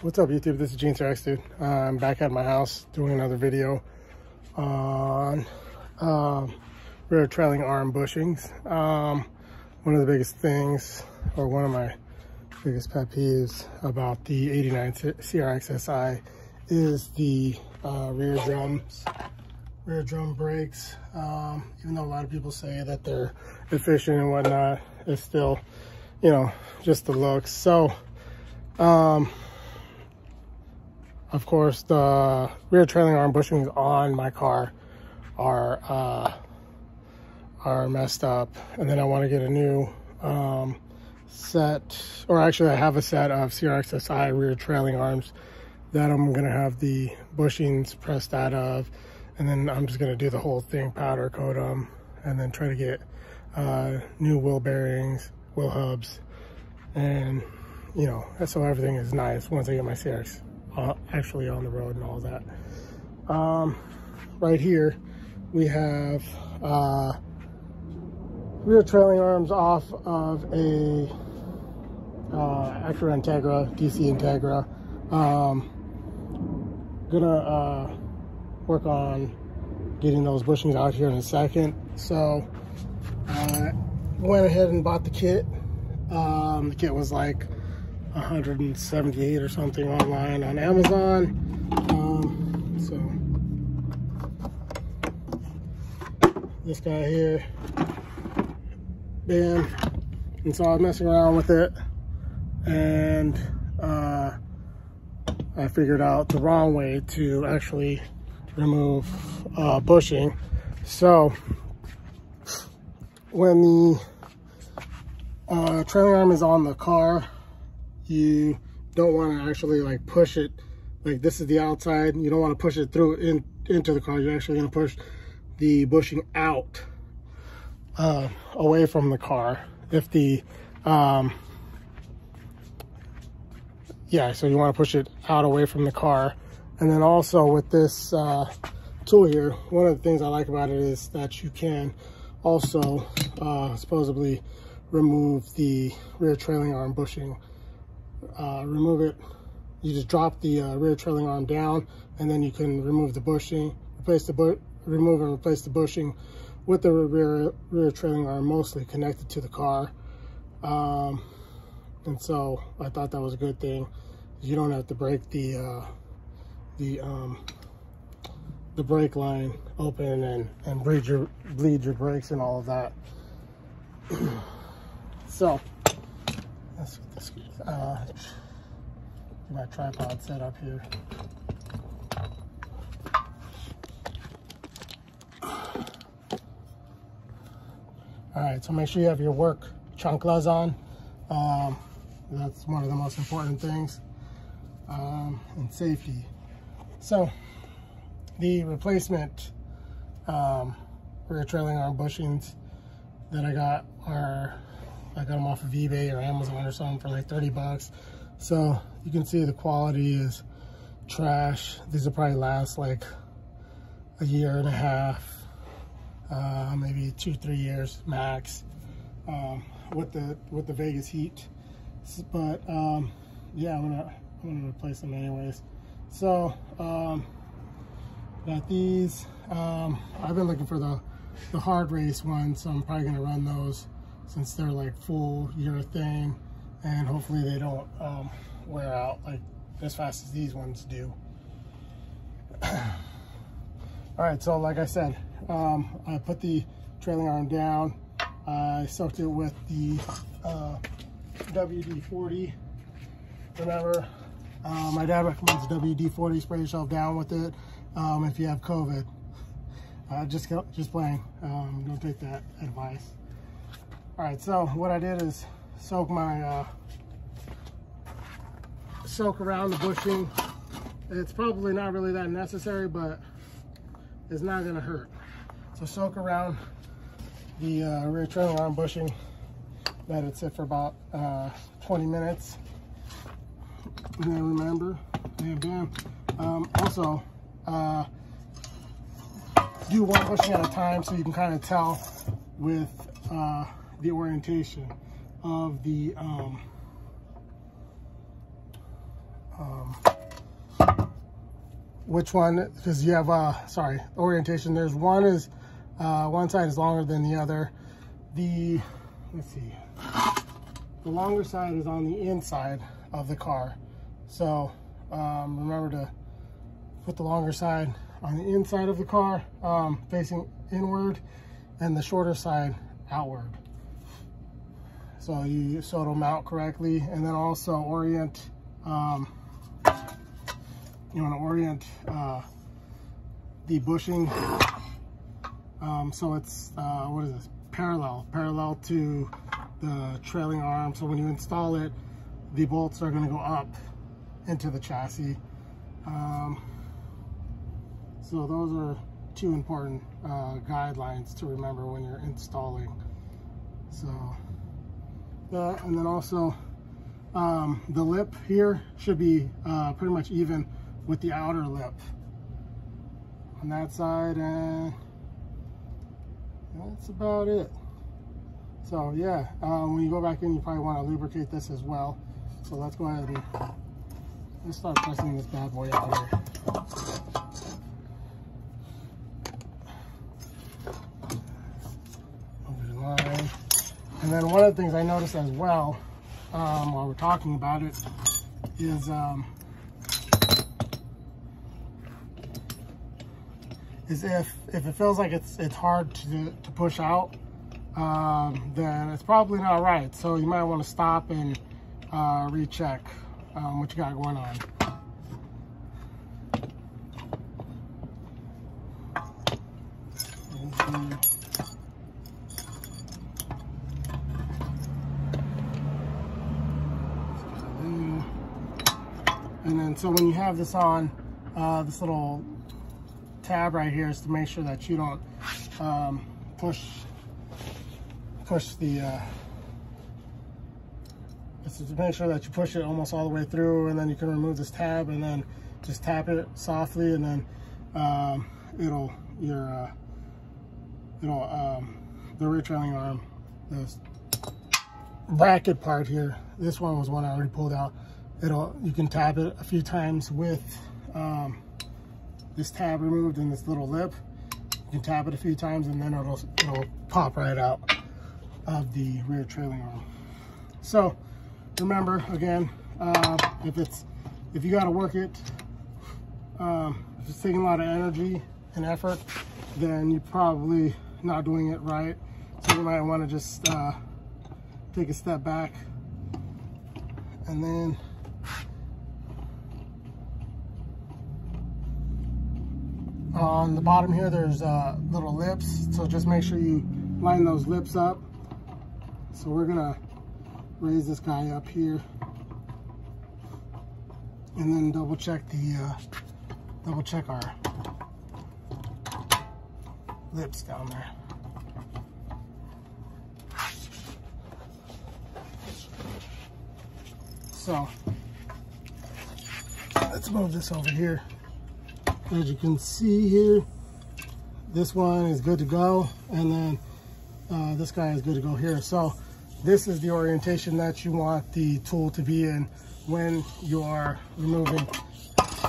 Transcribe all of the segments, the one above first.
What's up, YouTube? This is Gene Rex, dude. I'm back at my house doing another video on rear trailing arm bushings. One of the biggest things, or one of my biggest pet peeves about the 89 CRX SI is the rear drum brakes. Even though a lot of people say that they're efficient and whatnot, it's still, you know, just the looks. So, of course, the rear trailing arm bushings on my car are messed up, and then I want to get a new set, or actually I have a set of CRX SI rear trailing arms that I'm gonna have the bushings pressed out of, and then I'm just gonna do the whole thing, powder coat them, and then try to get new wheel bearings, wheel hubs, and you know, so everything is nice once I get my CRX actually on the road and all that. Right here we have rear trailing arms off of a Acura Integra, DC Integra. Gonna work on getting those bushings out here in a second. So I went ahead and bought the kit. The kit was like 178 or something online on Amazon. So this guy here, bam. And so I was messing around with it, and I figured out the wrong way to actually remove bushing. So when the trailing arm is on the car, you don't want to actually like push it, like this is the outside, you don't want to push it through into the car. You're actually going to push the bushing out away from the car. If the yeah, so you want to push it out away from the car. And then also with this tool here, one of the things I like about it is that you can also supposedly remove the rear trailing arm bushing. Remove it, you just drop the rear trailing arm down, and then you can remove the bushing, remove and replace the bushing with the rear trailing arm mostly connected to the car. And so I thought that was a good thing. You don't have to break the brake line open and bleed your brakes and all of that. So let's get this, my tripod set up here. All right, so make sure you have your work chanclas on. That's one of the most important things, and safety. So the replacement rear trailing arm bushings that I got them off of eBay or Amazon or something for like 30 bucks. So you can see the quality is trash. These will probably last like a year and a half, maybe 2-3 years max, with the Vegas heat. But yeah, I'm gonna replace them anyways. So got these. I've been looking for the hard race ones, so I'm probably gonna run those since they're like full urethane, and hopefully they don't wear out like as fast as these ones do. All right, so like I said, I put the trailing arm down. I soaked it with the WD-40. Remember, my dad recommends WD-40. Spray yourself down with it if you have COVID. Just playing. Don't take that advice. All right, so what I did is soak around the bushing. It's probably not really that necessary, but it's not gonna hurt. So soak around the rear trailing arm bushing. Let it sit for about 20 minutes. And then remember, bam, bam. Also, do one bushing at a time so you can kind of tell with the orientation of the which one, because you have, orientation. There's one is, one side is longer than the other. Let's see, the longer side is on the inside of the car. So remember to put the longer side on the inside of the car, facing inward, and the shorter side outward. So it'll mount correctly. And then also orient, you want to orient the bushing so it's what is this, parallel to the trailing arm. So when you install it, the bolts are going to go up into the chassis. So those are two important guidelines to remember when you're installing. So that, and then also the lip here should be pretty much even with the outer lip on that side, and that's about it. So yeah, when you go back in, you probably want to lubricate this as well. So let's go ahead and let's start pressing this bad boy out here. Over the line. And then one of the things I noticed as well, while we're talking about it, is if it feels like it's hard to push out, then it's probably not right. So you might want to stop and recheck what you got going on. And then so when you have this on, this little tab right here is to make sure that you don't push the just to make sure that you push it almost all the way through, and then you can remove this tab and then just tap it softly, and then the rear trailing arm, this bracket part here, this one was one I already pulled out. You can tap it a few times with this tab removed and this little lip. You can tap it a few times and then it'll pop right out of the rear trailing arm. So remember, again, if you got to work it, if it's taking a lot of energy and effort, then you're probably not doing it right. So you might want to just take a step back, and then on the bottom here there's little lips, so just make sure you line those lips up. So we're gonna raise this guy up here and then double check our lips down there. So let's move this over here. As you can see here, this one is good to go, and then this guy is good to go here. So this is the orientation that you want the tool to be in when you are removing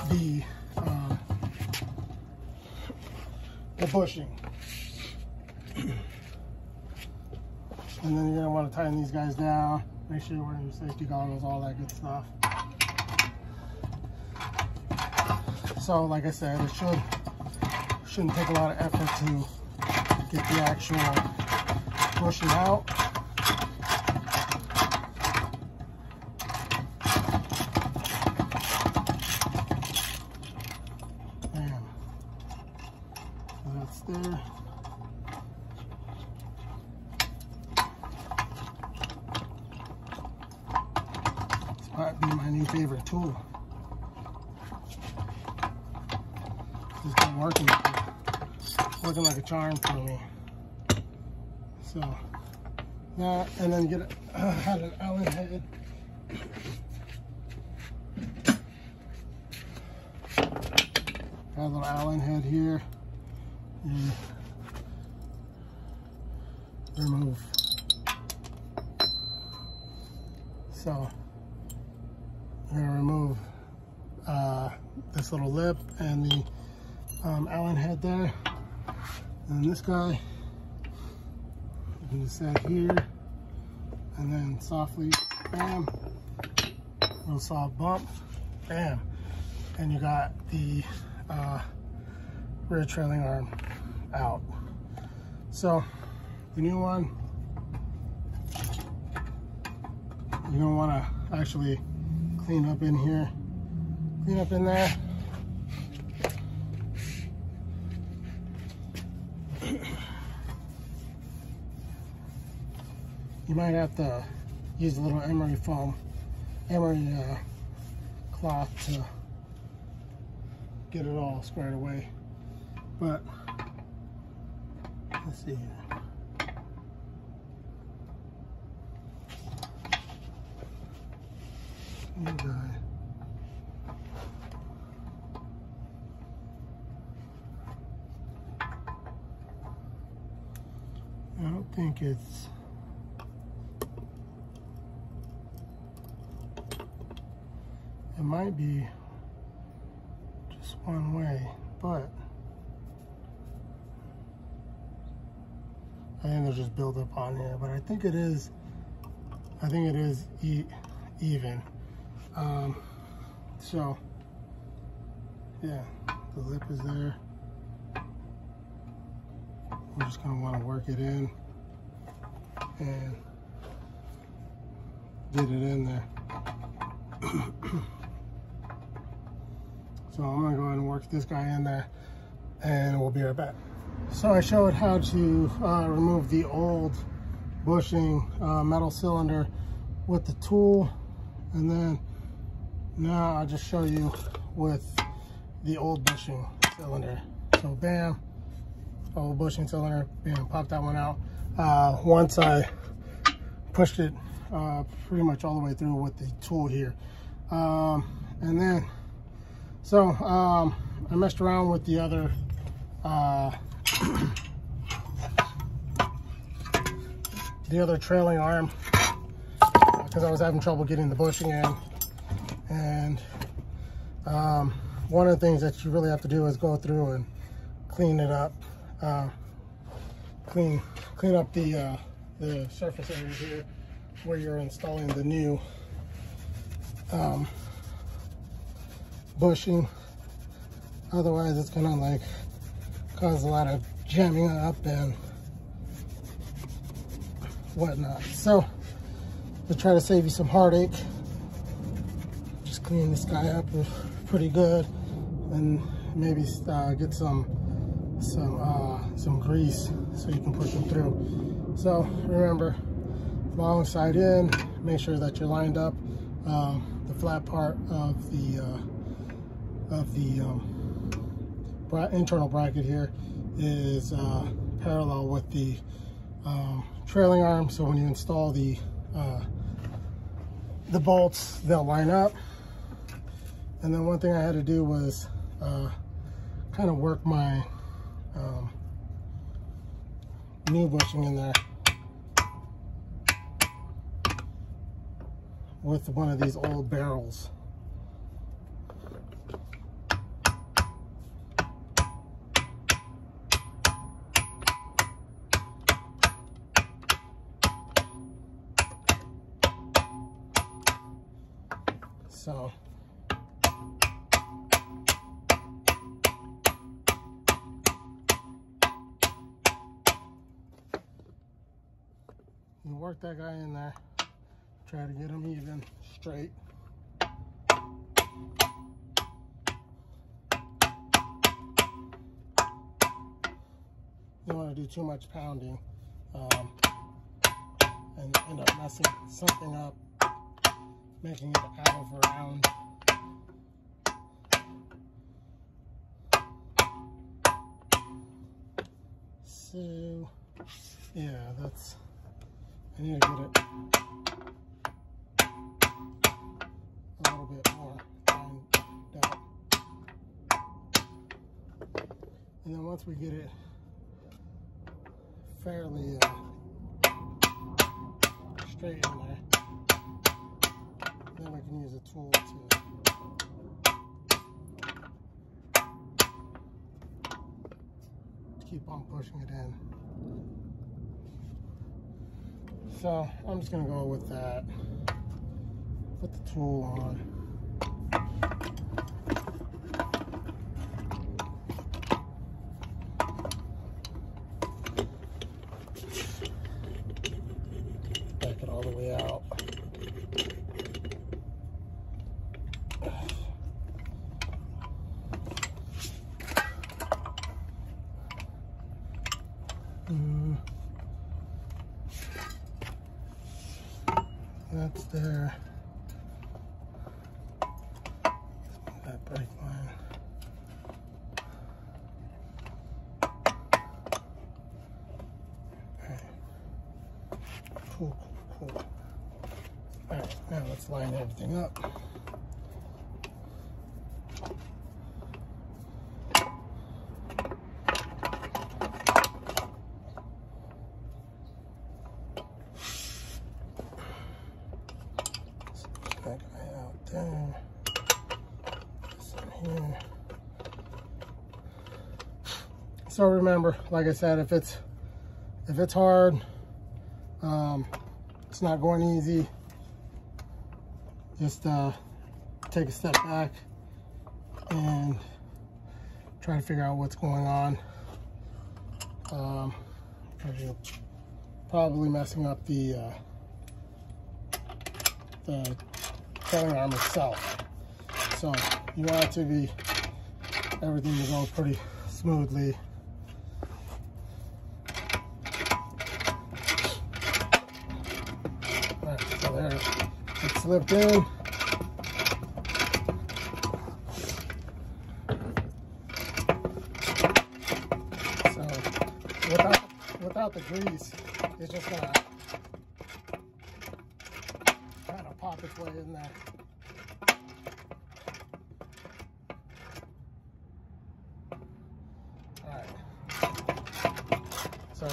the bushing. And then you're going to want to tighten these guys down. Make sure you're wearing your safety goggles, all that good stuff. So like I said, it shouldn't take a lot of effort to get the actual bushing out. And so that's there. This might be my new favorite tool. It's been working like a charm for me. So that, and then had an Allen head. Got a little Allen head here. And remove. So I'm gonna remove this little lip and the Allen head there. And this guy, you can just set here, and then softly, bam, little soft bump, bam, and you got the rear trailing arm out. So the new one, you're gonna wanna actually clean up in here, clean up in there. You might have to use a little emery foam, emery cloth to get it all squared away. But let's see here. New guy. I don't think it's it might be just one way, but I think there's just build up on here, but I think it is even. So yeah, the lip is there. We're just gonna want to work it in and get it in there. So I'm gonna go ahead and work this guy in there, and we'll be right back. So I showed how to remove the old bushing metal cylinder with the tool, and then now I'll just show you with the old bushing cylinder. So bam, old bushing cylinder, bam, pop that one out. Once I pushed it pretty much all the way through with the tool here. And then, so I messed around with the other trailing arm because I was having trouble getting the bushing in. And one of the things that you really have to do is go through and clean it up, clean up the surface area here where you're installing the new bushing. Otherwise it's gonna like cause a lot of jamming up and whatnot. So to try to save you some heartache, just clean this guy up pretty good, and maybe get some grease so you can push them through. So remember, long side in, make sure that you're lined up. The flat part of the internal bracket here is parallel with the trailing arm, so when you install the bolts, they'll line up. And then one thing I had to do was kind of work my new bushing in there with one of these old barrels. So you work that guy in there, try to get him even, straight. You don't want to do too much pounding and end up messing something up, making it out of round. So yeah, that's, I need to get it a little bit more lined out. And then once we get it fairly straight in there, then we can use a tool to keep on pushing it in. So I'm just gonna go with that. Put the tool on. Back it all the way out. That's there. That brake line. Okay. Cool. Alright, now let's line everything up. That guy out there. This in here. So remember, like I said, if it's hard, it's not going easy, just take a step back and try to figure out what's going on, because you're probably messing up the trailing arm itself. So you want it to be everything to go pretty smoothly. Alright, so there it slipped in. So without the grease, it's just gonna kind of pop its way in there. Alright. So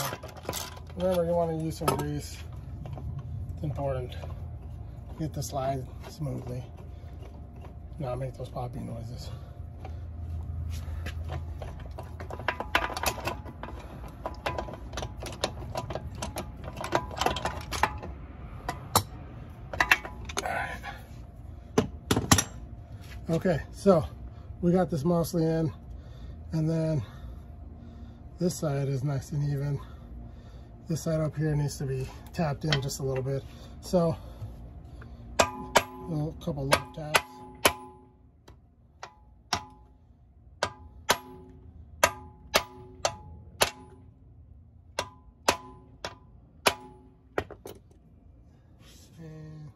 remember, you want to use some grease. It's important. Get the slide smoothly. Not make those popping noises. Okay, so we got this mostly in, and then this side is nice and even. This side up here needs to be tapped in just a little bit. So, a couple left taps. And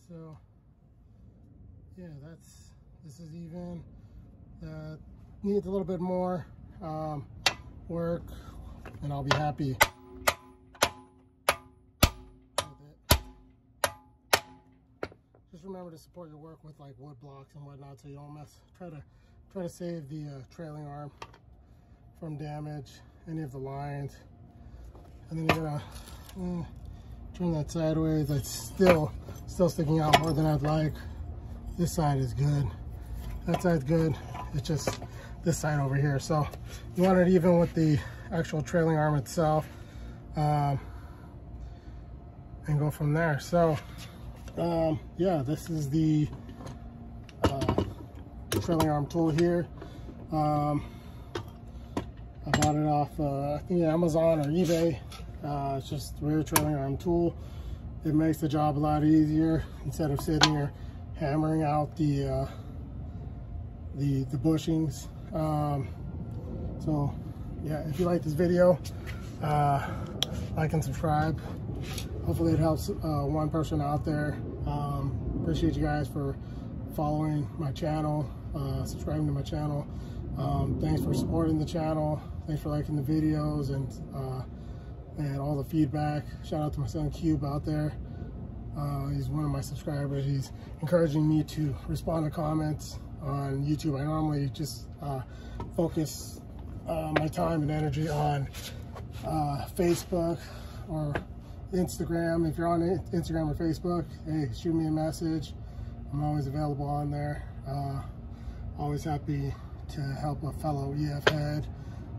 so, yeah, this is even. Needs a little bit more work, and I'll be happy with it. Just remember to support your work with like wood blocks and whatnot, so you don't mess. Try to save the trailing arm from damage, any of the lines, and then you're gonna turn that sideways. It's still sticking out more than I'd like. This side is good. That side's good. It's just this side over here. So you want it even with the actual trailing arm itself, and go from there. So yeah, this is the trailing arm tool here. I bought it off I think Amazon or eBay. It's just a rear trailing arm tool. It makes the job a lot easier instead of sitting here hammering out the bushings. So yeah, if you like this video, like and subscribe. Hopefully it helps one person out there. Appreciate you guys for following my channel, subscribing to my channel. Thanks for supporting the channel. Thanks for liking the videos, and and all the feedback. Shout out to my son Cube out there. He's one of my subscribers. He's encouraging me to respond to comments on YouTube. I normally just focus my time and energy on Facebook or Instagram. If you're on Instagram or Facebook, hey, shoot me a message. I'm always available on there. Always happy to help a fellow EF head.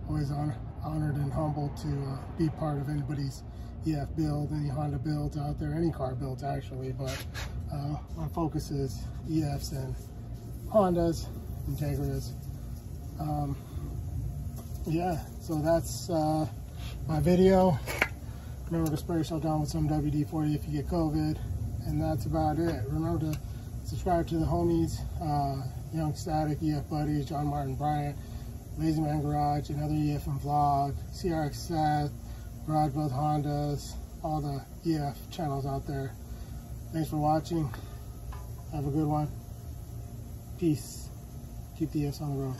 Always honored and humbled to be part of anybody's EF build, any Honda builds out there, any car builds actually, but my focus is EFs and Hondas and Jaguars. Yeah, so that's my video. Remember to spray yourself down with some WD-40 if you get COVID, and that's about it. Remember to subscribe to the homies, Young Static, EF Buddies, John Martin Bryant, Lazy Man Garage, another EF and Vlog, CRX Seth, Garage Build Hondas, all the EF channels out there. Thanks for watching. Have a good one. Peace. Keep the EFs on the road.